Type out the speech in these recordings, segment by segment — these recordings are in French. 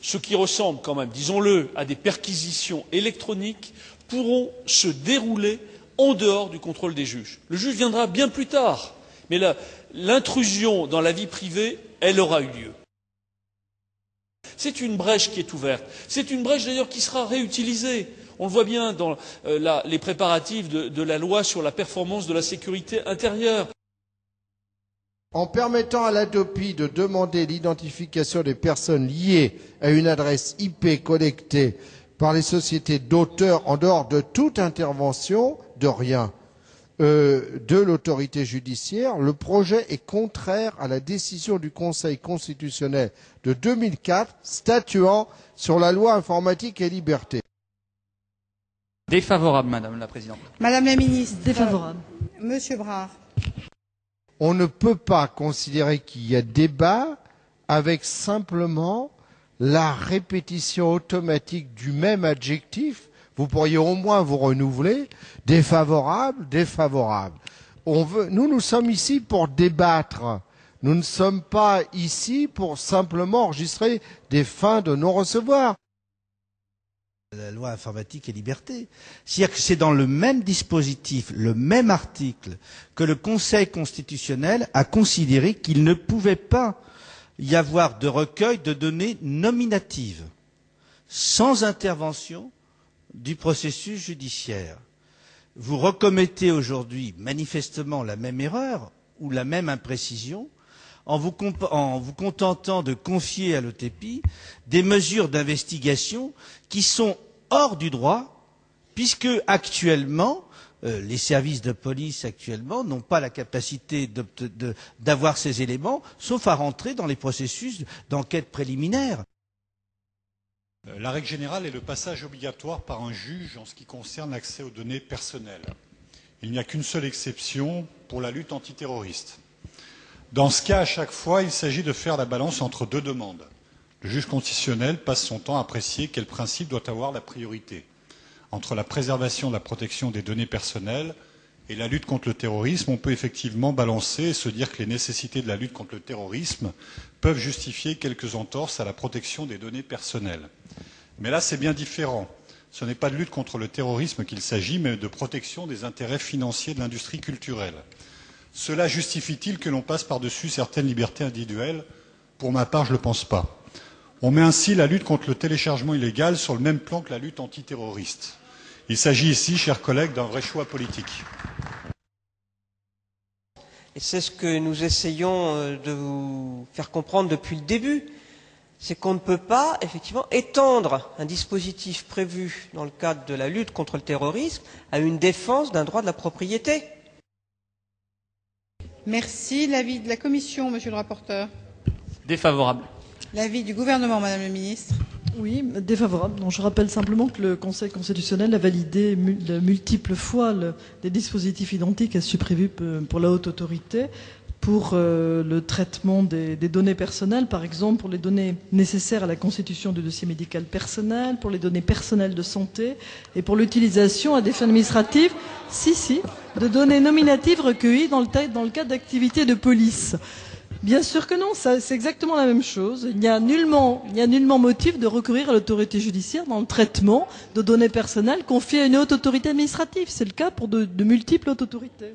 ce qui ressemble quand même, disons-le, à des perquisitions électroniques, pourront se dérouler en dehors du contrôle des juges. Le juge viendra bien plus tard, mais l'intrusion dans la vie privée, elle aura eu lieu. C'est une brèche qui est ouverte. C'est une brèche d'ailleurs qui sera réutilisée. On le voit bien dans les préparatifs de la loi sur la performance de la sécurité intérieure. En permettant à l'ADOPI de demander l'identification des personnes liées à une adresse IP collectée par les sociétés d'auteurs en dehors de toute intervention, de rien, de l'autorité judiciaire, le projet est contraire à la décision du Conseil constitutionnel de 2004 statuant sur la loi informatique et liberté. Défavorable, Madame la Présidente. Madame la Ministre. Défavorable. Monsieur Brard. On ne peut pas considérer qu'il y a débat avec simplement la répétition automatique du même adjectif. Vous pourriez au moins vous renouveler. Défavorable, défavorable. Nous sommes ici pour débattre. Nous ne sommes pas ici pour simplement enregistrer des fins de non-recevoir. La loi informatique et liberté. C'est-à-dire que c'est dans le même dispositif, le même article, que le Conseil constitutionnel a considéré qu'il ne pouvait pas y avoir de recueil de données nominatives, sans intervention du processus judiciaire. Vous recommettez aujourd'hui manifestement la même erreur ou la même imprécision en vous contentant de confier à l'OTPI des mesures d'investigation qui sont hors du droit, puisque actuellement, les services de police actuellement n'ont pas la capacité d'avoir ces éléments, sauf à rentrer dans les processus d'enquête préliminaire. La règle générale est le passage obligatoire par un juge en ce qui concerne l'accès aux données personnelles. Il n'y a qu'une seule exception pour la lutte antiterroriste. Dans ce cas, à chaque fois, il s'agit de faire la balance entre deux demandes. Le juge constitutionnel passe son temps à apprécier quel principe doit avoir la priorité entre la préservation de la protection des données personnelles et la lutte contre le terrorisme. On peut effectivement balancer et se dire que les nécessités de la lutte contre le terrorisme peuvent justifier quelques entorses à la protection des données personnelles. Mais là, c'est bien différent. Ce n'est pas de lutte contre le terrorisme qu'il s'agit, mais de protection des intérêts financiers de l'industrie culturelle. Cela justifie-t-il que l'on passe par-dessus certaines libertés individuelles? Pour ma part, je ne le pense pas. On met ainsi la lutte contre le téléchargement illégal sur le même plan que la lutte antiterroriste. Il s'agit ici, chers collègues, d'un vrai choix politique. Et c'est ce que nous essayons de vous faire comprendre depuis le début. C'est qu'on ne peut pas, effectivement, étendre un dispositif prévu dans le cadre de la lutte contre le terrorisme à une défense d'un droit de la propriété. Merci. L'avis de la Commission, Monsieur le rapporteur. Défavorable. L'avis du gouvernement, Madame la Ministre. Oui, défavorable. Donc, je rappelle simplement que le Conseil constitutionnel a validé de multiples fois des dispositifs identiques à ceux prévus pour la haute autorité, pour le traitement des données personnelles, par exemple pour les données nécessaires à la constitution du dossier médical personnel, pour les données personnelles de santé et pour l'utilisation à des fins administratives, de données nominatives recueillies dans le cadre d'activités de police. Bien sûr que non, c'est exactement la même chose. Il n'y a nullement motif de recourir à l'autorité judiciaire dans le traitement de données personnelles confiées à une haute autorité administrative. C'est le cas pour de multiples hautes autorités.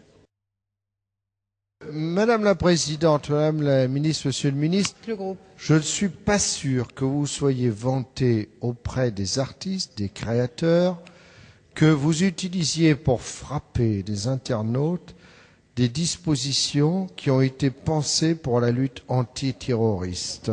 Madame la Présidente, Madame la Ministre, Monsieur le Ministre, je ne suis pas sûr que vous soyez vanté auprès des artistes, des créateurs, que vous utilisiez pour frapper des internautes des dispositions qui ont été pensées pour la lutte antiterroriste.